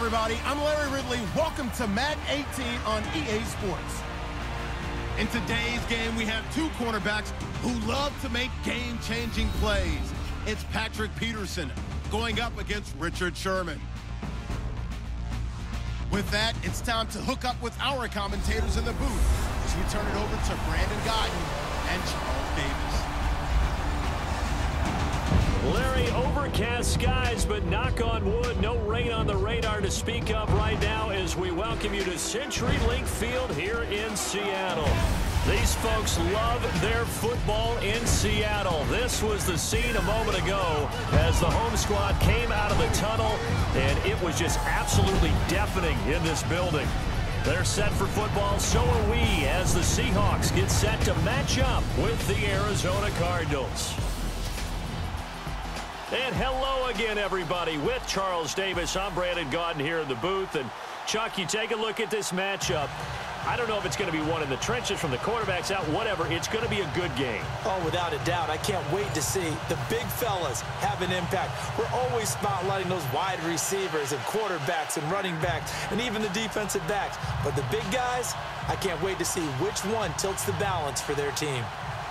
everybody. I'm Larry Ridley. Welcome to Madden 18 on EA Sports. In today's game, we have two cornerbacks who love to make game-changing plays. It's Patrick Peterson going up against Richard Sherman. With that, it's time to hook up with our commentators in the booth as we turn it over to Brandon Godden and Charles Davis. Larry, overcast skies, but knock on wood, no rain on the radar to speak of right now as we welcome you to CenturyLink Field here in Seattle. These folks love their football in Seattle. This was the scene a moment ago as the home squad came out of the tunnel, and it was just absolutely deafening in this building. They're set for football, so are we, as the Seahawks get set to match up with the Arizona Cardinals. And hello again, everybody. With Charles Davis, I'm Brandon Godden here in the booth. And, Chuck, you take a look at this matchup. I don't know if it's going to be one in the trenches from the quarterbacks out, whatever. It's going to be a good game. Oh, without a doubt. I can't wait to see the big fellas have an impact. We're always spotlighting those wide receivers and quarterbacks and running backs and even the defensive backs. But the big guys, I can't wait to see which one tilts the balance for their team.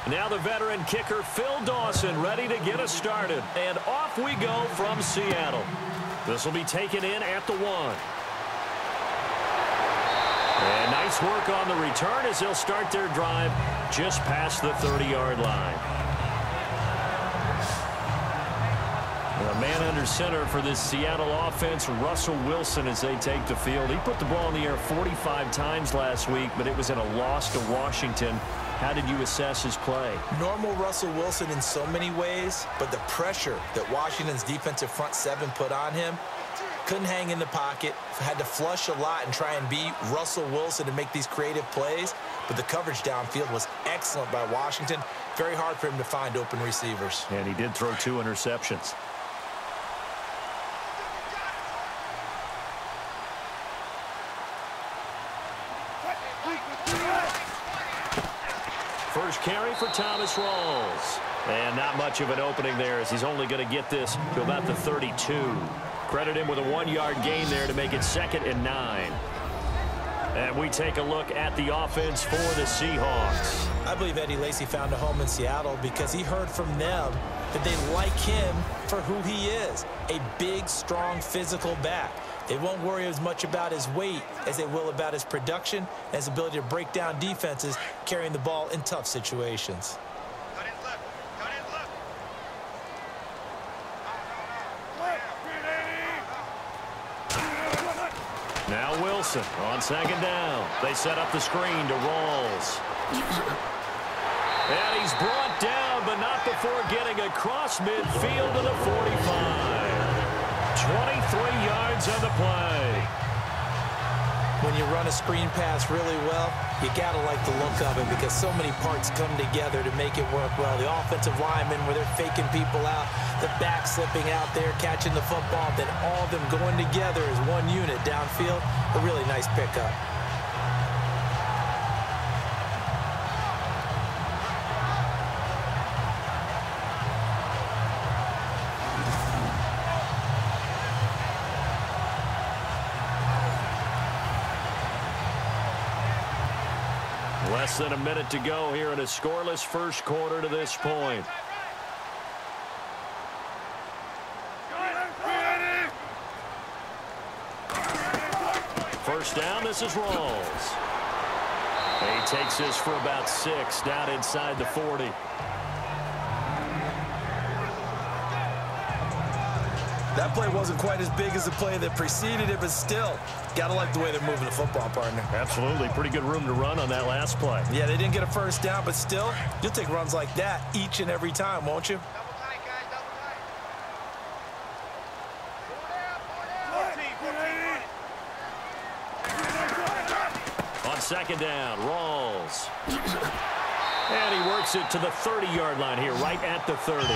Now the veteran kicker, Phil Dawson, ready to get us started. And off we go from Seattle. This will be taken in at the 1. And nice work on the return as they'll start their drive just past the 30-yard line. A man under center for this Seattle offense, Russell Wilson, as they take the field. He put the ball in the air 45 times last week, but it was in a loss to Washington. How did you assess his play? Normal Russell Wilson in so many ways, but the pressure that Washington's defensive front seven put on him, couldn't hang in the pocket, had to flush a lot and try and beat Russell Wilson to make these creative plays, but the coverage downfield was excellent by Washington. Very hard for him to find open receivers. And he did throw 2 interceptions. First carry for Thomas Rawls. And not much of an opening there as he's only going to get this to about the 32. Credit him with a 1-yard gain there to make it 2nd and 9. And we take a look at the offense for the Seahawks. I believe Eddie Lacy found a home in Seattle because he heard from them that they like him for who he is, a big, strong, physical back. They won't worry as much about his weight as they will about his production and his ability to break down defenses, carrying the ball in tough situations. Now Wilson on 2nd down. They set up the screen to Rawls. And he's brought down, but not before getting across midfield to the 45. 23 yards on the play. When you run a screen pass really well, you got to like the look of it because so many parts come together to make it work well. The offensive linemen, where they're faking people out, the back slipping out there, catching the football, then all of them going together as one unit downfield. A really nice pickup. Less than a minute to go here in a scoreless first quarter to this point. First down, this is Rawls. He takes this for about 6 down inside the 40. That play wasn't quite as big as the play that preceded it, but still, gotta like the way they're moving the football, partner. Absolutely. Pretty good room to run on that last play. Yeah, they didn't get a first down, but still, you'll take runs like that each and every time, won't you? On 2nd down, Rawls. And he works it to the 30-yard line here, right at the 30.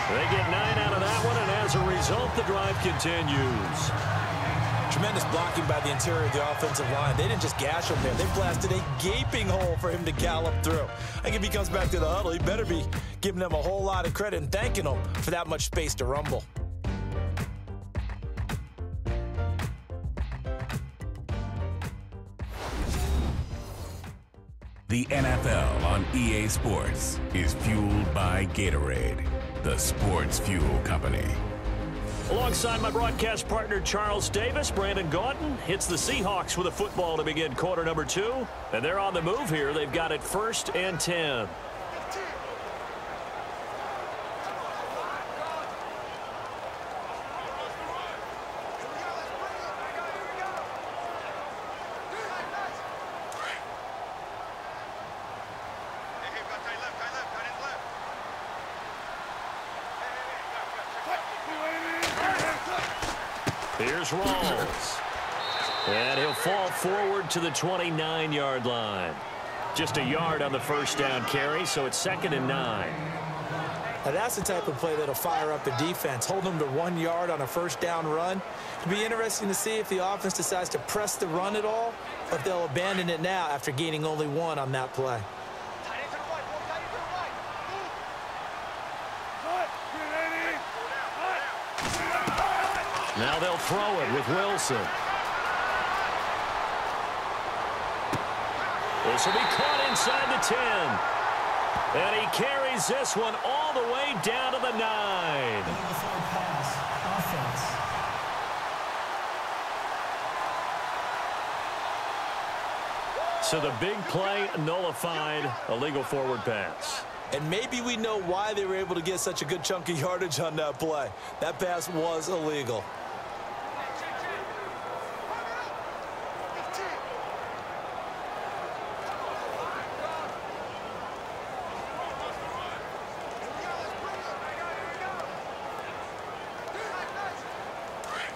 They get 9 out of that one, and as a result, the drive continues. Tremendous blocking by the interior of the offensive line. They didn't just gash him there. They blasted a gaping hole for him to gallop through. I think if he comes back to the huddle, he better be giving them a whole lot of credit and thanking them for that much space to rumble. The NFL on EA Sports is fueled by Gatorade, the sports fuel company. Alongside my broadcast partner, Charles Davis, Brandon Gaudin hits the Seahawks with a football to begin quarter number 2. And they're on the move here. They've got it 1st and 10. Here's Rawls. And he'll fall forward to the 29-yard line. Just a yard on the first down carry, so it's 2nd and 9. Now that's the type of play that'll fire up the defense. Hold them to 1 yard on a first down run. It'll be interesting to see if the offense decides to press the run at all, or if they'll abandon it now after gaining only 1 on that play. Now they'll throw it with Wilson. This will be caught inside the 10. And he carries this one all the way down to the 9. So the big play nullified, a legal forward pass. And maybe we know why they were able to get such a good chunk of yardage on that play. That pass was illegal.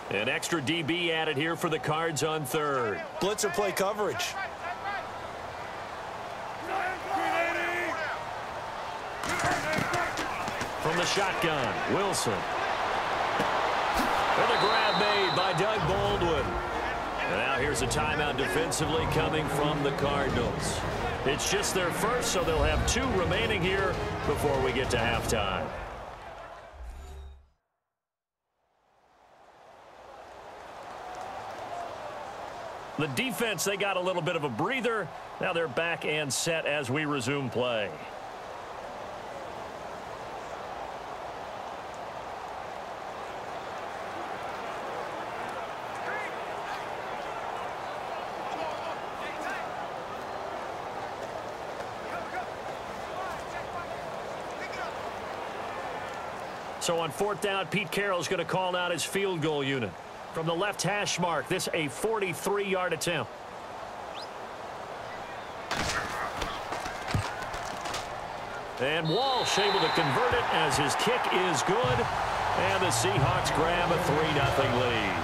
An extra DB added here for the Cards on 3rd. Blitzer play coverage. From the shotgun, Wilson. And a grab made by Doug Baldwin. And now here's a timeout defensively coming from the Cardinals. It's just their first, so they'll have 2 remaining here before we get to halftime. The defense, they got a little bit of a breather. Now they're back and set as we resume play. So on 4th down, Pete Carroll's going to call out his field goal unit. From the left hash mark, this a 43-yard attempt. And Walsh able to convert it as his kick is good. And the Seahawks grab a 3-0 lead.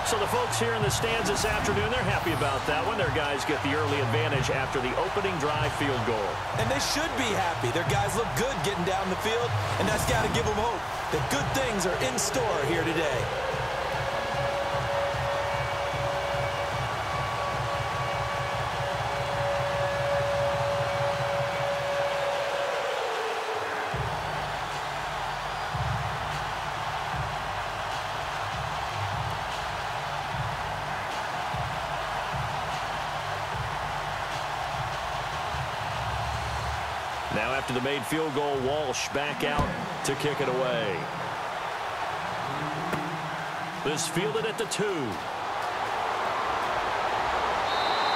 So the folks here in the stands this afternoon, they're happy about that one. Their guys get the early advantage after the opening drive field goal. And they should be happy. Their guys look good getting down the field, and that's got to give them hope that good things are in store here today. Now after the made field goal, Walsh back out to kick it away. This fielded at the 2.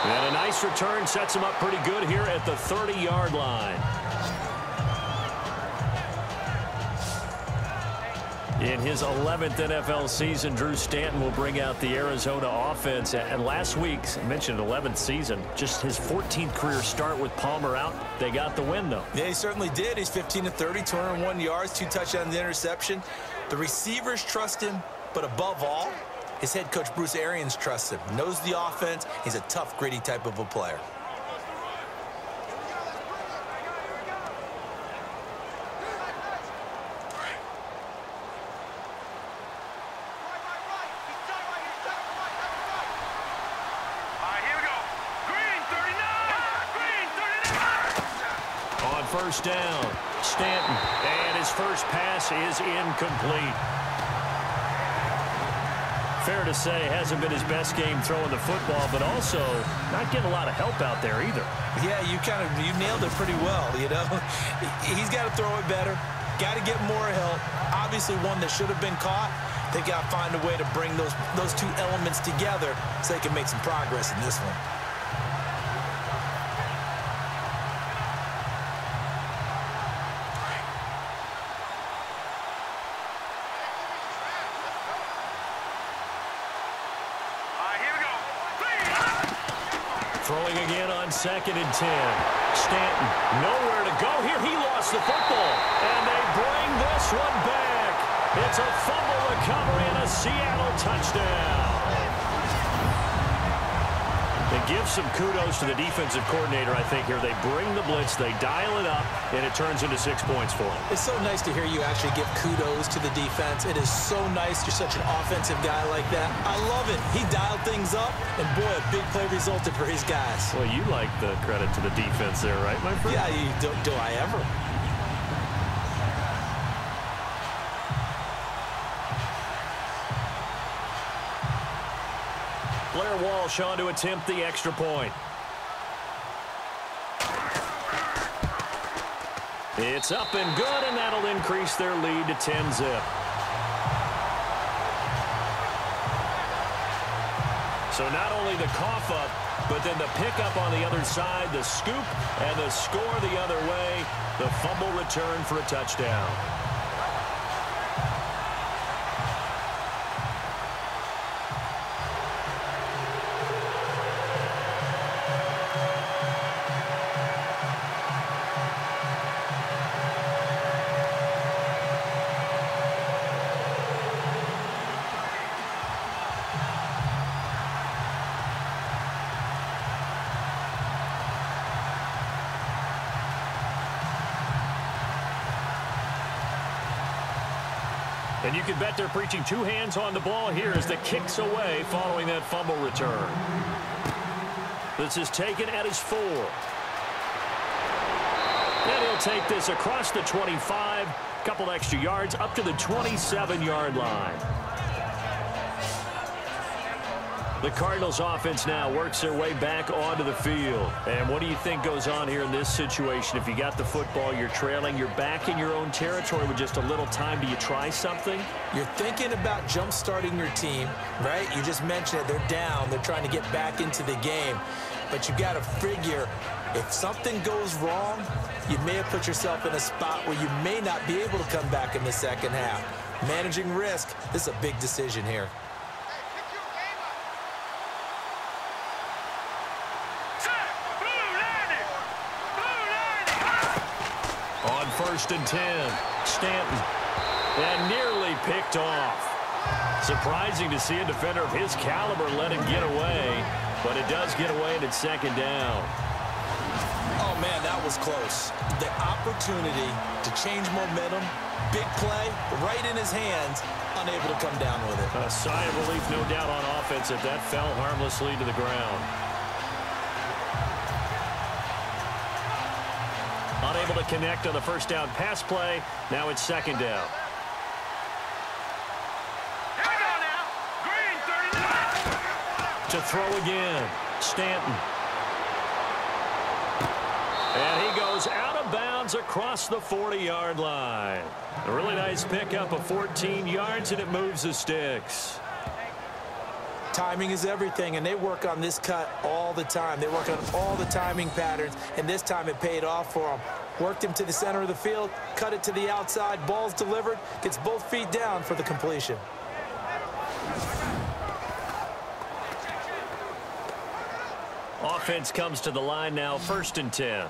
And a nice return sets him up pretty good here at the 30-yard line. In his 11th NFL season, Drew Stanton will bring out the Arizona offense. And last week, I mentioned 11th season, just his 14th career start with Palmer out. They got the win, though. Yeah, he certainly did. He's 15 of 30, 201 yards, 2 touchdowns, interception. The receivers trust him, but above all, his head coach Bruce Arians trusts him. Knows the offense. He's a tough, gritty type of a player. First down, Stanton, and his first pass is incomplete. Fair to say, hasn't been his best game throwing the football, but also not getting a lot of help out there either. Yeah, you nailed it pretty well, you know. He's got to throw it better, got to get more help. Obviously one that should have been caught. They got to find a way to bring those two elements together so they can make some progress in this one. Throwing again on 2nd and 10. Stanton, nowhere to go here. He lost the football, and they bring this one back. It's a fumble recovery and a Seattle touchdown. They give some kudos to the defensive coordinator, I think, here. They bring the blitz, they dial it up, and it turns into 6 points for them. It's so nice to hear you actually give kudos to the defense. It is so nice you're such an offensive guy like that. I love it. He dialed things up, and boy, a big play resulted for his guys. Well, you like the credit to the defense there, right, my friend? Yeah, do I ever? Blair Walsh on to attempt the extra point. It's up and good, and that'll increase their lead to 10-zip. So not only the cough up, but then the pickup on the other side, the scoop, and the score the other way. The fumble return for a touchdown. And you can bet they're preaching two hands on the ball here as the kick's away following that fumble return. This is taken at his 4. And he'll take this across the 25, couple extra yards up to the 27-yard line. The Cardinals offense now works their way back onto the field. And what do you think goes on here in this situation? If you got the football, you're trailing, you're back in your own territory with just a little time. Do you try something? You're thinking about jump-starting your team, right? You just mentioned it. They're down. They're trying to get back into the game. But you got to figure, if something goes wrong, you may have put yourself in a spot where you may not be able to come back in the second half. Managing risk, this is a big decision here. On 1st and 10, Stanton, and nearly picked off. Surprising to see a defender of his caliber let him get away, but it does get away and it's 2nd down. Oh, man, that was close. The opportunity to change momentum, big play, right in his hands, unable to come down with it. A sigh of relief, no doubt, on offense if that fell harmlessly to the ground. Unable to connect on the first down pass play. Now it's 2nd down. Here we go now. Green, 39. To throw again. Stanton. And he goes out of bounds across the 40-yard line. A really nice pickup of 14 yards, and it moves the sticks. Timing is everything, and they work on this cut all the time. They work on all the timing patterns, and this time it paid off for them. Worked him to the center of the field, cut it to the outside, ball's delivered, gets both feet down for the completion. Offense comes to the line now, 1st and 10.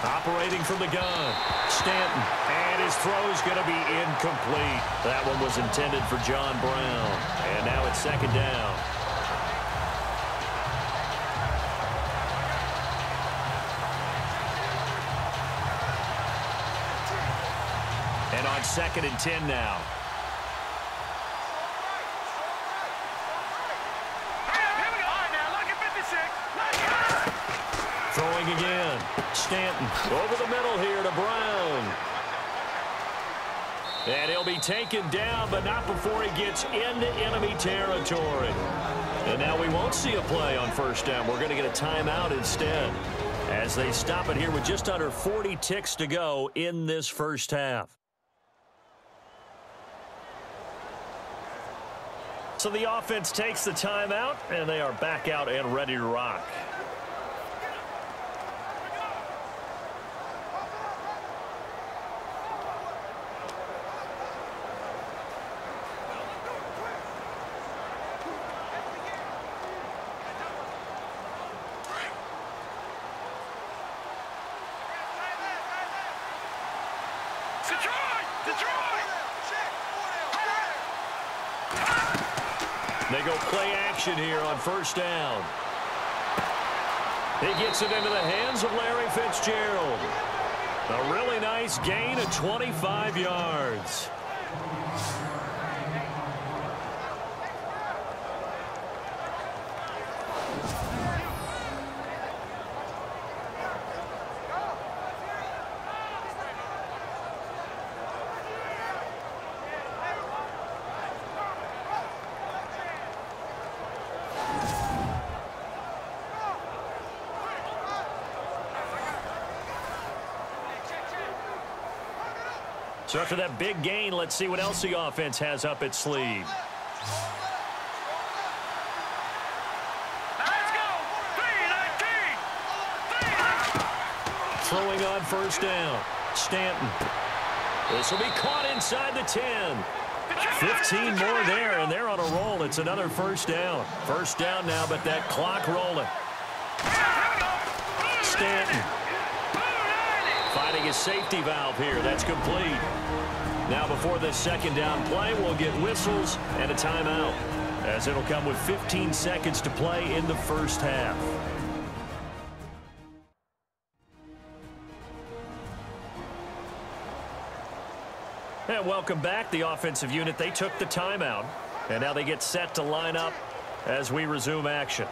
Operating from the gun, Stanton, and his throw's going to be incomplete. That one was intended for John Brown, and now it's 2nd down. And on 2nd and 10 now. Throwing throwing again. Stanton over the middle here to Brown. And he'll be taken down, but not before he gets into enemy territory. And now we won't see a play on first down. We're going to get a timeout instead as they stop it here with just under 40 ticks to go in this first half. So the offense takes the timeout, and they are back out and ready to rock. They go play action here on first down. He gets it into the hands of Larry Fitzgerald. A really nice gain of 25 yards. So after that big gain, let's see what else the offense has up its sleeve. Let's go! 3-19! Throwing on first down. Stanton. This will be caught inside the 10. 15 more there, and they're on a roll. It's another first down. First down now, but that clock rolling. Stanton. Finding a safety valve here. That's complete. Now before this second down play, we'll get whistles and a timeout, as it'll come with 15 seconds to play in the first half. And welcome back. The offensive unit, they took the timeout, and now they get set to line up as we resume action.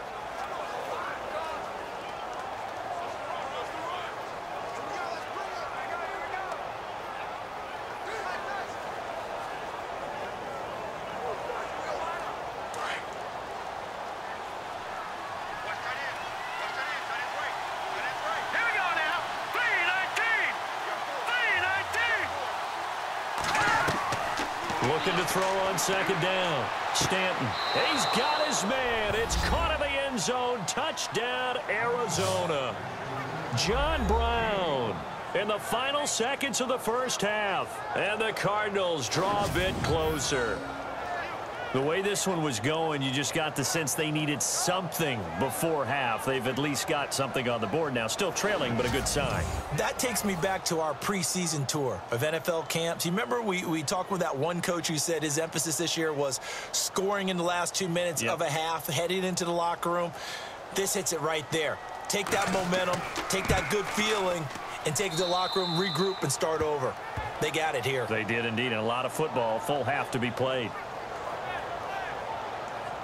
Looking to throw on second down. Stanton. He's got his man. It's caught in the end zone. Touchdown, Arizona. John Brown in the final seconds of the first half. And the Cardinals draw a bit closer. The way this one was going, you just got the sense they needed something before half. They've at least got something on the board now. Still trailing, but a good sign. That takes me back to our preseason tour of NFL camps. You remember we talked with that one coach who said his emphasis this year was scoring in the last 2 minutes of a half, heading into the locker room. This hits it right there. Take that momentum, take that good feeling, and take it to the locker room, regroup, and start over. They got it here. They did indeed, and a lot of football, full half to be played.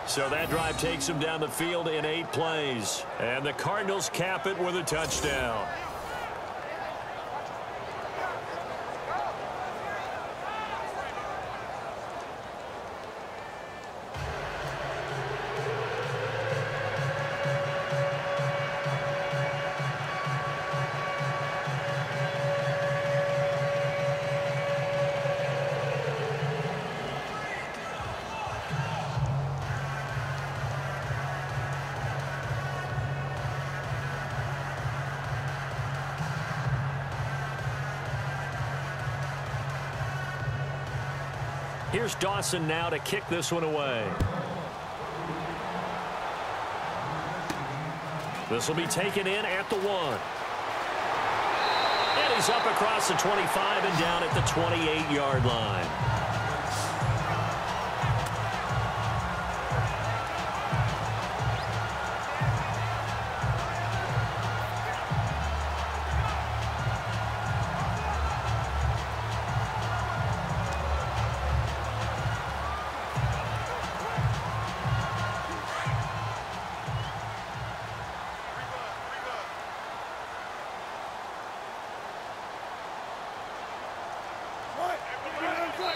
So that drive takes them down the field in 8 plays. And the Cardinals cap it with a touchdown. Here's Dawson now to kick this one away. This will be taken in at the 1. And he's up across the 25 and down at the 28-yard line.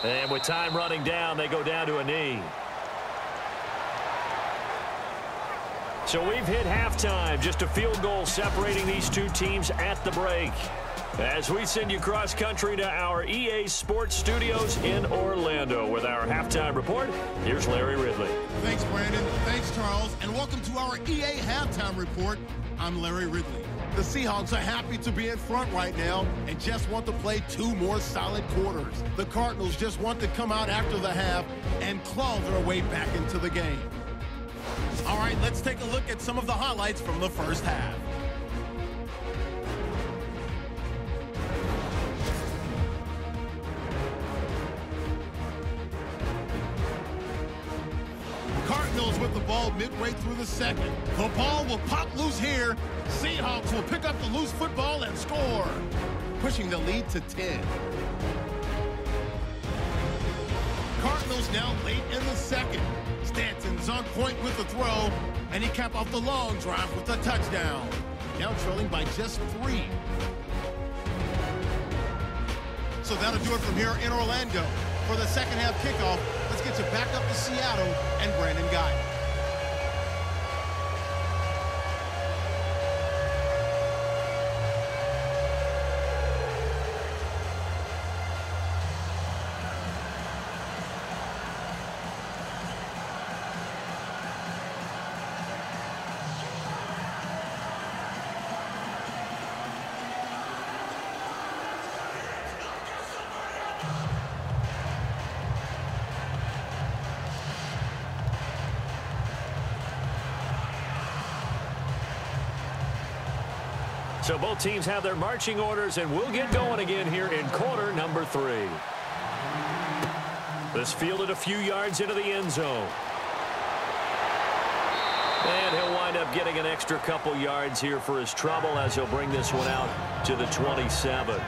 And with time running down, they go down to a knee. So we've hit halftime. Just a field goal separating these two teams at the break. As we send you cross-country to our EA Sports Studios in Orlando with our halftime report, here's Larry Ridley. Thanks, Brandon. Thanks, Charles. And welcome to our EA Halftime Report. I'm Larry Ridley. The Seahawks are happy to be in front right now and just want to play 2 more solid quarters. The Cardinals just want to come out after the half and claw their way back into the game. All right, let's take a look at some of the highlights from the first half. Cardinals with the ball midway through the second. The ball will pop loose here. Seahawks will pick up the loose football and score, pushing the lead to 10. Cardinals now late in the second. Stanton's on point with the throw, and he capped off the long drive with a touchdown. Now trailing by just 3. So that'll do it from here in Orlando. For the second half kickoff, let's get you back up to Seattle and Brandon Guy. So both teams have their marching orders, and we'll get going again here in quarter number 3. This fielded a few yards into the end zone. And he'll wind up getting an extra couple yards here for his trouble as he'll bring this one out to the 27.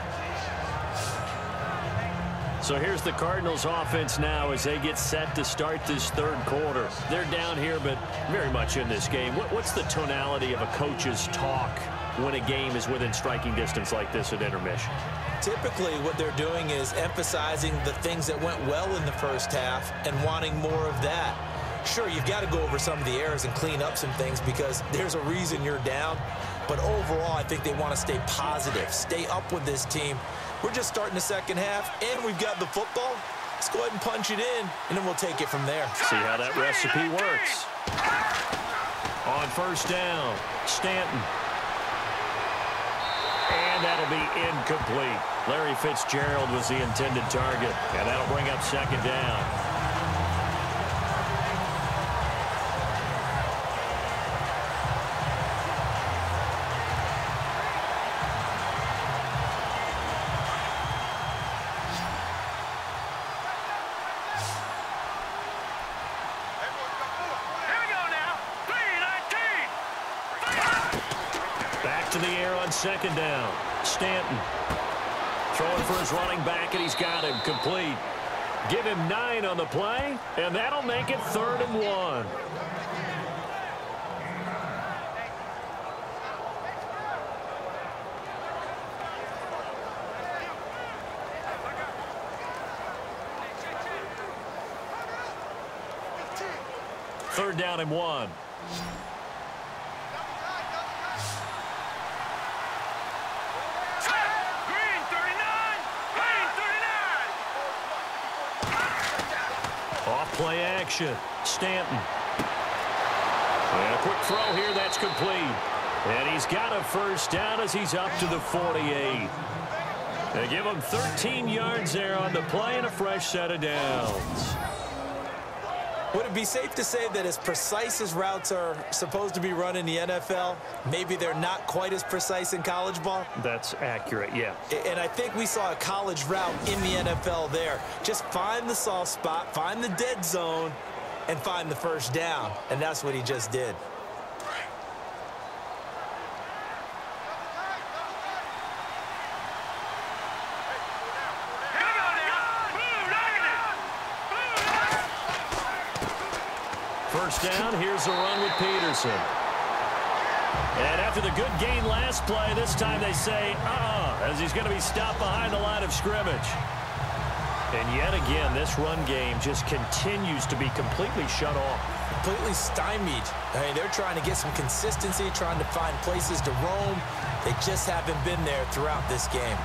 So here's the Cardinals offense now as they get set to start this third quarter. They're down here, but very much in this game. What's the tonality of a coach's talk when a game is within striking distance like this at intermission? Typically, what they're doing is emphasizing the things that went well in the first half and wanting more of that. Sure, you've got to go over some of the errors and clean up some things because there's a reason you're down. But overall, I think they want to stay positive, stay up with this team. We're just starting the second half, and we've got the football. Let's go ahead and punch it in, and then we'll take it from there. See how that recipe works. On first down, Stanton. And that'll be incomplete. Larry Fitzgerald was the intended target, and that'll bring up second down. To the air on second down. Stanton throwing for his running back, and he's got him complete. Give him 9 on the play, and that'll make it 3rd and 1. Third down and 1. Play action. Stanton. And a quick throw here. That's complete. And he's got a first down as he's up to the 48. They give him 13 yards there on the play and a fresh set of downs. Would it be safe to say that as precise as routes are supposed to be run in the NFL, maybe they're not quite as precise in college ball? That's accurate, yeah. And I think we saw a college route in the NFL there. Just find the soft spot, find the dead zone, and find the first down. And that's what he just did. First down, here's a run with Peterson. And after the good gain last play, this time they say, as he's going to be stopped behind the line of scrimmage. And yet again, this run game just continues to be completely shut off. Completely stymied. I mean, they're trying to get some consistency, trying to find places to roam. They just haven't been there throughout this game.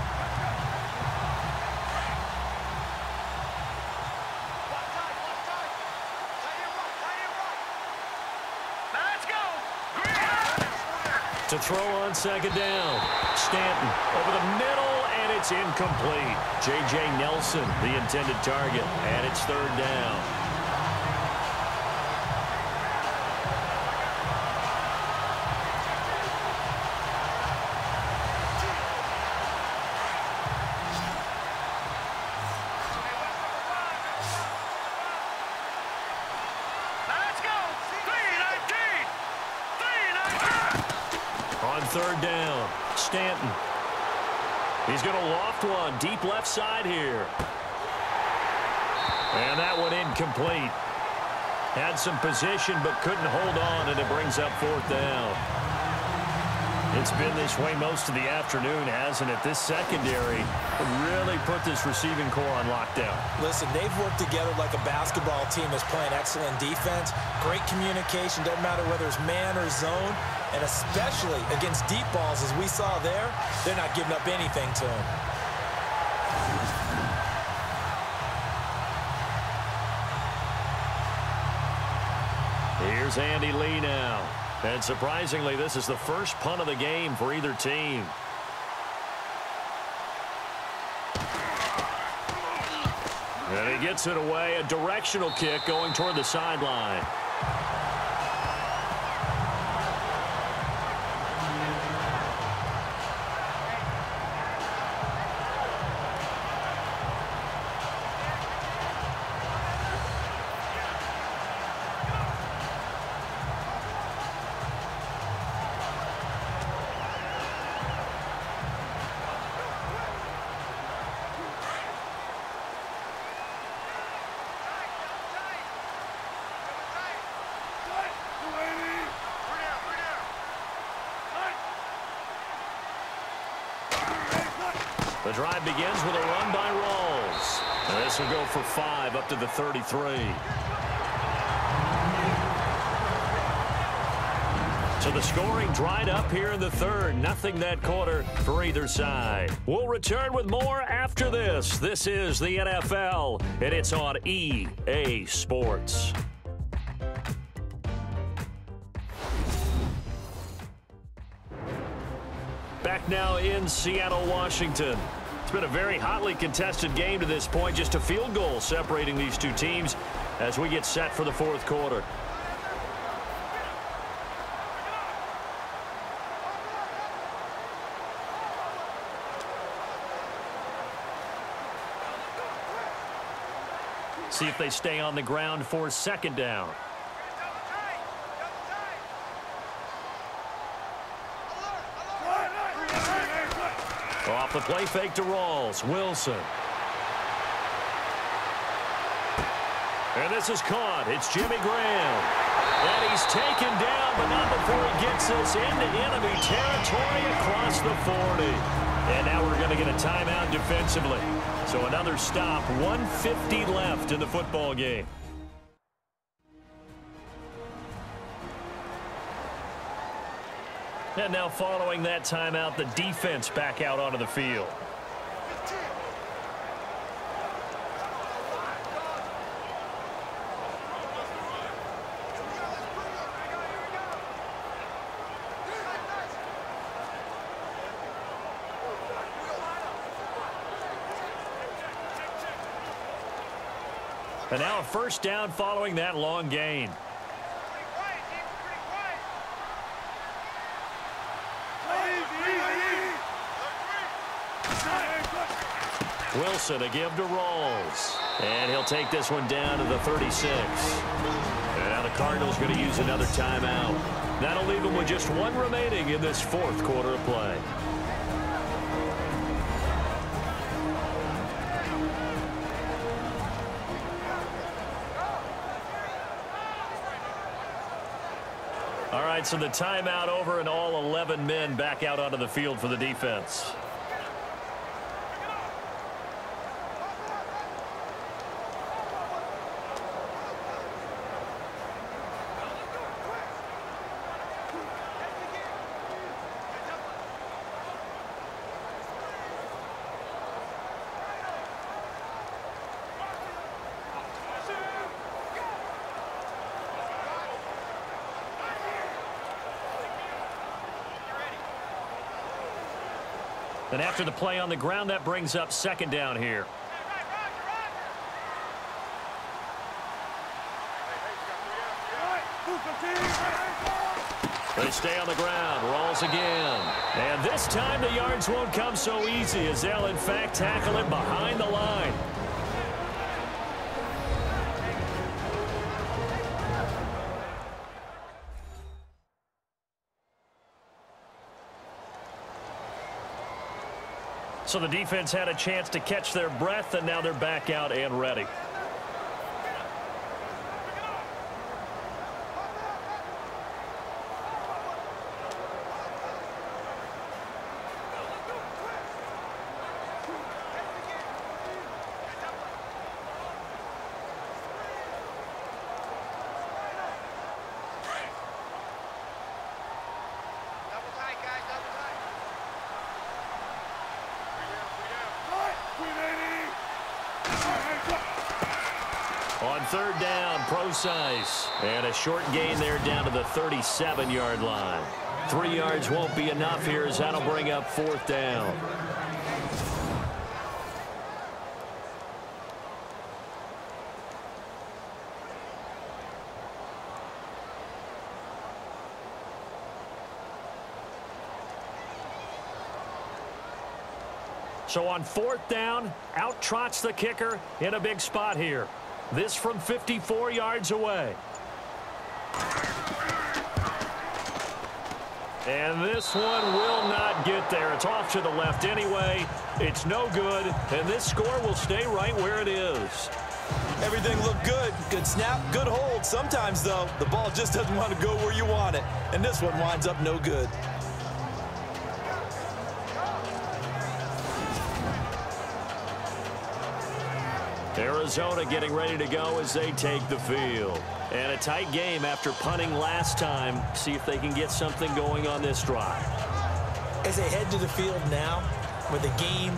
To throw on second down. Stanton over the middle, and it's incomplete. J.J. Nelson, the intended target, and it's third down. Third down, Stanton. He's going to loft one deep left side here. And that one incomplete. Had some position but couldn't hold on, and it brings up fourth down. It's been this way most of the afternoon, hasn't it? This secondary really put this receiving core on lockdown. Listen, they've worked together like a basketball team is playing excellent defense. Great communication, doesn't matter whether it's man or zone. And especially against deep balls, as we saw there, they're not giving up anything to him. Here's Andy Lee now. And surprisingly, this is the first punt of the game for either team. And he gets it away. A directional kick going toward the sideline. The drive begins with a run by Rawls. And this will go for 5 up to the 33. So the scoring dried up here in the third. Nothing that quarter for either side. We'll return with more after this. This is the NFL, and it's on EA Sports. Back now in Seattle, Washington. It's been a very hotly contested game to this point. Just a field goal separating these two teams as we get set for the fourth quarter. See if they stay on the ground for second down. Off the play fake to Rawls. Wilson. And this is caught. It's Jimmy Graham. And he's taken down, but not before he gets us into enemy territory across the 40. And now we're going to get a timeout defensively. So another stop. 1:50 left in the football game. And now following that timeout, the defense back out onto the field. And now a first down following that long gain. Wilson, a give to Rawls. And he'll take this one down to the 36. And now the Cardinals going to use another timeout. That'll leave them with just one remaining in this fourth quarter of play. All right, so the timeout over and all 11 men back out onto the field for the defense. And after the play on the ground, that brings up second down here. They stay on the ground, rolls again. And this time the yards won't come so easy as they'll in fact tackle him behind the line. So the defense had a chance to catch their breath, and now they're back out and ready. On third down, Procise. And a short gain there down to the 37-yard line. 3 yards won't be enough here as that'll bring up fourth down. So on fourth down, out trots the kicker in a big spot here. This from 54 yards away. And this one will not get there. It's off to the left anyway. It's no good, and this score will stay right where it is. Everything looked good. Good snap, good hold. Sometimes, though, the ball just doesn't want to go where you want it. And this one winds up no good. Arizona getting ready to go as they take the field. And a tight game after punting last time. See if they can get something going on this drive. As they head to the field now, with the game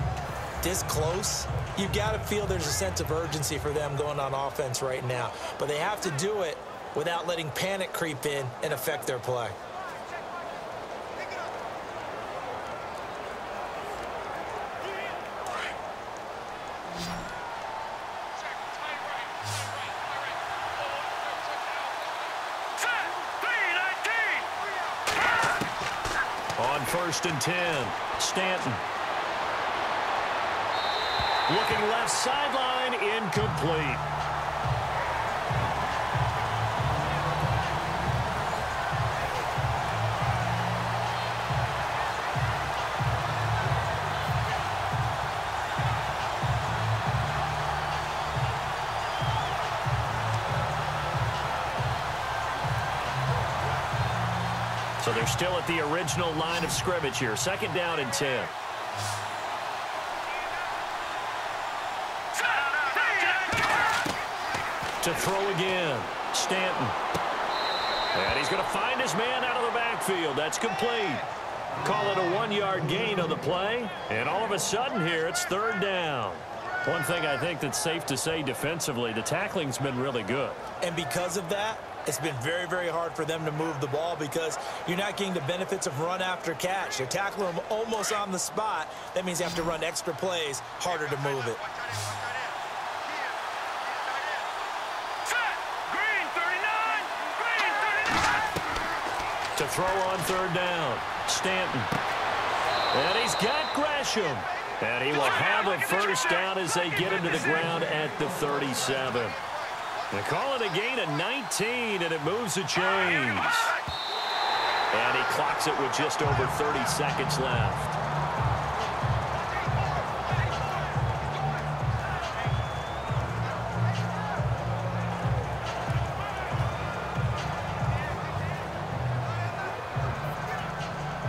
this close, you've got to feel there's a sense of urgency for them going on offense right now. But they have to do it without letting panic creep in and affect their play. On 1st and 10, Stanton. Looking left sideline, incomplete. So they're still at the original line of scrimmage here. 2nd down and 10. To throw again, Stanton. And he's going to find his man out of the backfield. That's complete. Call it a 1-yard gain on the play. And all of a sudden here, it's 3rd down. One thing I think that's safe to say defensively, the tackling's been really good. And because of that, it's been very, very hard for them to move the ball because you're not getting the benefits of run after catch. You're tackling them almost on the spot. That means you have to run extra plays, harder to move it. To throw on 3rd down, Stanton. And he's got Gresham. And he will have a first down as they get him to the ground at the 37. They call it a gain of 19, and it moves the chains. And he clocks it with just over 30 seconds left.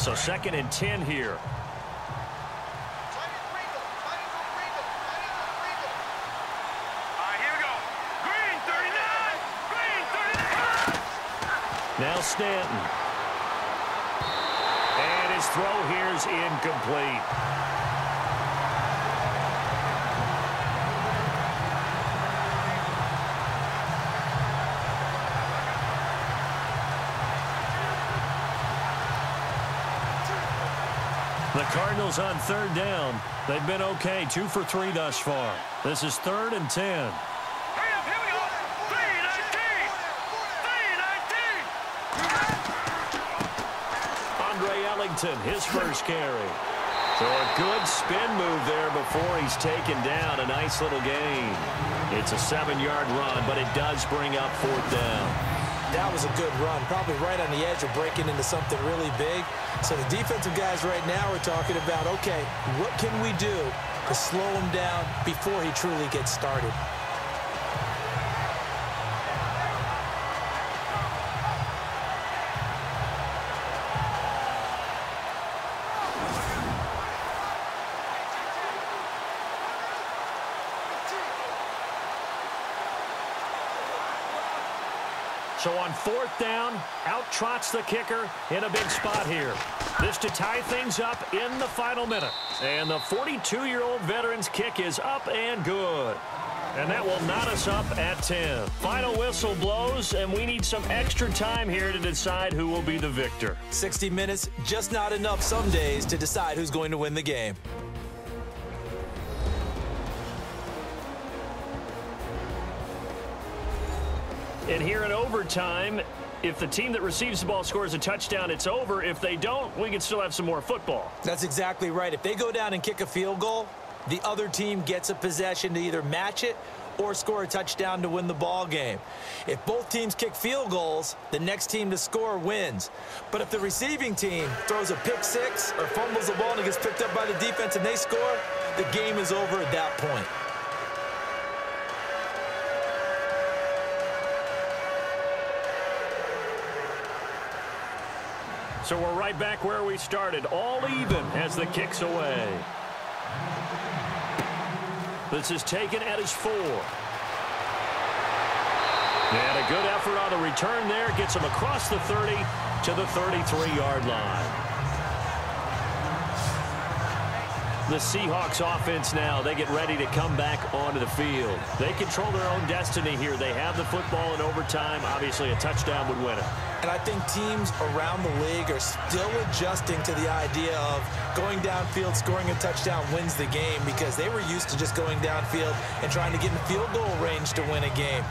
So 2nd and 10 here. Now Stanton. And his throw here is incomplete. The Cardinals on third down. They've been okay, 2 for 3 thus far. This is 3rd and 10. Hurry up, here we go. 3-19. 3-19. Andre Ellington, his first carry. So a good spin move there before he's taken down. A nice little gain. It's a 7-yard run, but it does bring up 4th down. That was a good run, probably right on the edge of breaking into something really big. So the defensive guys right now are talking about, okay, what can we do to slow him down before he truly gets started? So on 4th down, out trots the kicker in a big spot here. This to tie things up in the final minute. And the 42-year-old veteran's kick is up and good. And that will knot us up at 10. Final whistle blows, and we need some extra time here to decide who will be the victor. 60 minutes, just not enough some days to decide who's going to win the game. And here in overtime, if the team that receives the ball scores a touchdown, it's over. If they don't, we can still have some more football. That's exactly right. If they go down and kick a field goal, the other team gets a possession to either match it or score a touchdown to win the ball game. If both teams kick field goals, the next team to score wins. But if the receiving team throws a pick six or fumbles the ball and it gets picked up by the defense and they score, the game is over at that point. So we're right back where we started, all even as the kick's away. This is taken at his 4. And a good effort on the return there. Gets him across the 30 to the 33-yard line. The Seahawks offense now, they get ready to come back onto the field. They control their own destiny here. They have the football in overtime. Obviously, a touchdown would win it. And I think teams around the league are still adjusting to the idea of going downfield, scoring a touchdown wins the game, because they were used to just going downfield and trying to get in field goal range to win a game.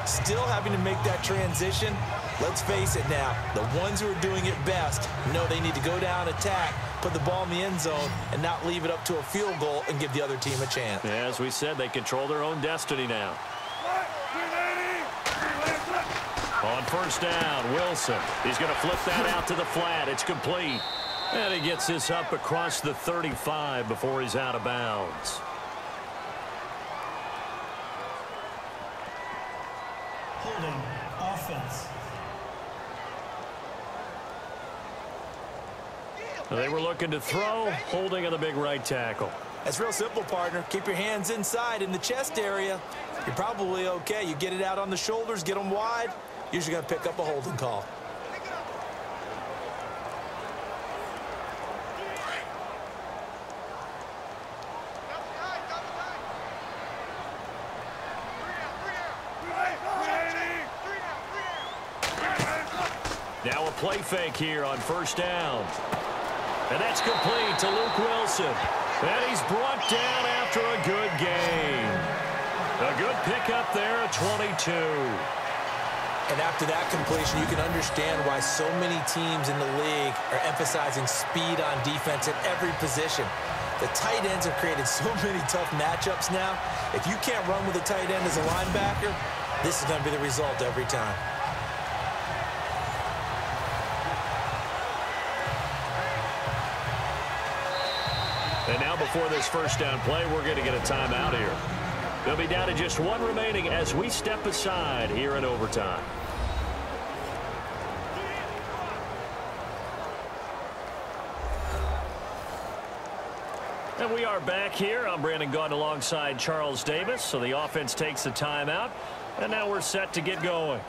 Still having to make that transition. Let's face it now, the ones who are doing it best know they need to go down, attack, put the ball in the end zone, and not leave it up to a field goal and give the other team a chance. Yeah, as we said, they control their own destiny now. On first down, Wilson. He's going to flip that out to the flat. It's complete. And he gets this up across the 35 before he's out of bounds. Holding offense. They were looking to throw, holding on the big right tackle. That's real simple, partner. Keep your hands inside in the chest area. You're probably okay. You get it out on the shoulders, get them wide. Usually going to pick up a holding call. Now a play fake here on first down. And that's complete to Luke Wilson. And he's brought down after a good gain. A good pickup there at 22. And after that completion, you can understand why so many teams in the league are emphasizing speed on defense at every position. The tight ends have created so many tough matchups now. If you can't run with a tight end as a linebacker, this is going to be the result every time. And now before this first down play, we're going to get a timeout here. They'll be down to just one remaining as we step aside here in overtime. And we are back here. I'm Brandon Gaudin alongside Charles Davis. So the offense takes the timeout. And now we're set to get going.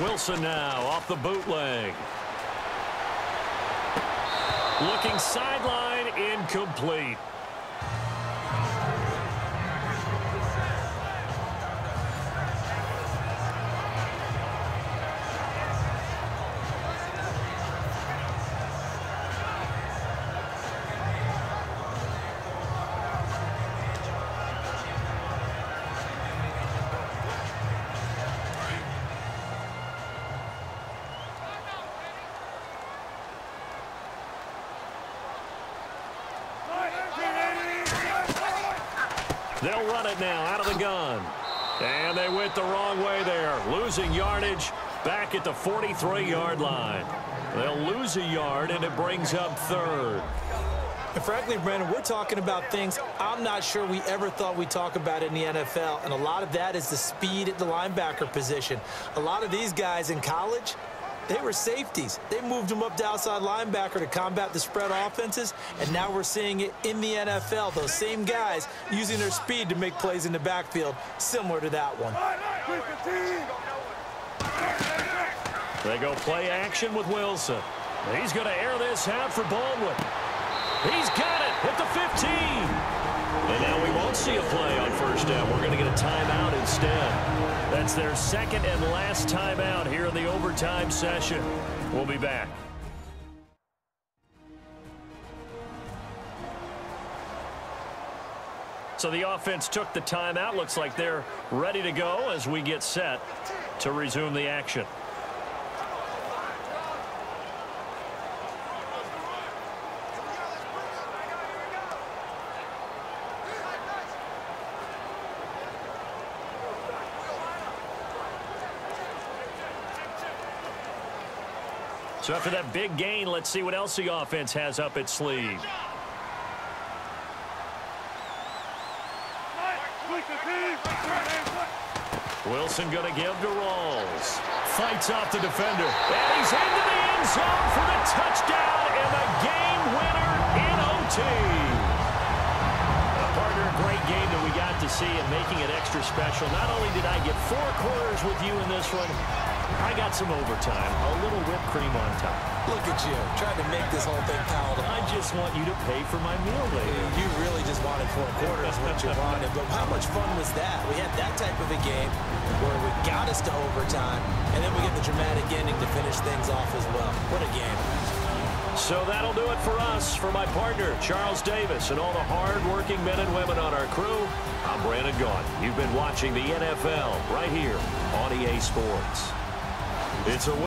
Wilson now off the bootleg. Looking sideline, incomplete. They'll run it now out of the gun. And they went the wrong way there. Losing yardage back at the 43-yard line. They'll lose a yard, and it brings up third. And frankly, Brandon, we're talking about things I'm not sure we ever thought we'd talk about in the NFL. And a lot of that is the speed at the linebacker position. A lot of these guys in college, they were safeties. They moved them up to outside linebacker to combat the spread offenses, and now we're seeing it in the NFL. Those same guys using their speed to make plays in the backfield, similar to that one. They go play action with Wilson. He's going to air this out for Baldwin. He's got it at the 15. And now we won't see a play on first down. We're going to get a timeout instead. That's their second and last timeout here in the overtime session. We'll be back. So the offense took the timeout. Looks like they're ready to go as we get set to resume the action. So after that big gain, let's see what else the offense has up its sleeve. Wilson going to give to Rawls. Fights off the defender. And he's into the end zone for the touchdown and the game winner in OT. Partner, a great game that we got to see and making it extra special. Not only did I get 4 quarters with you in this one, I got some overtime, a little whipped cream on top. Look at you, trying to make this whole thing palatable. I just want you to pay for my meal later. You really just wanted 4 quarters what you wanted, but how much fun was that? We had that type of a game where we got us to overtime, and then we get the dramatic ending to finish things off as well. What a game. So that'll do it for us. For my partner, Charles Davis, and all the hard-working men and women on our crew, I'm Brandon Gaudin. You've been watching the NFL right here on EA Sports. It's a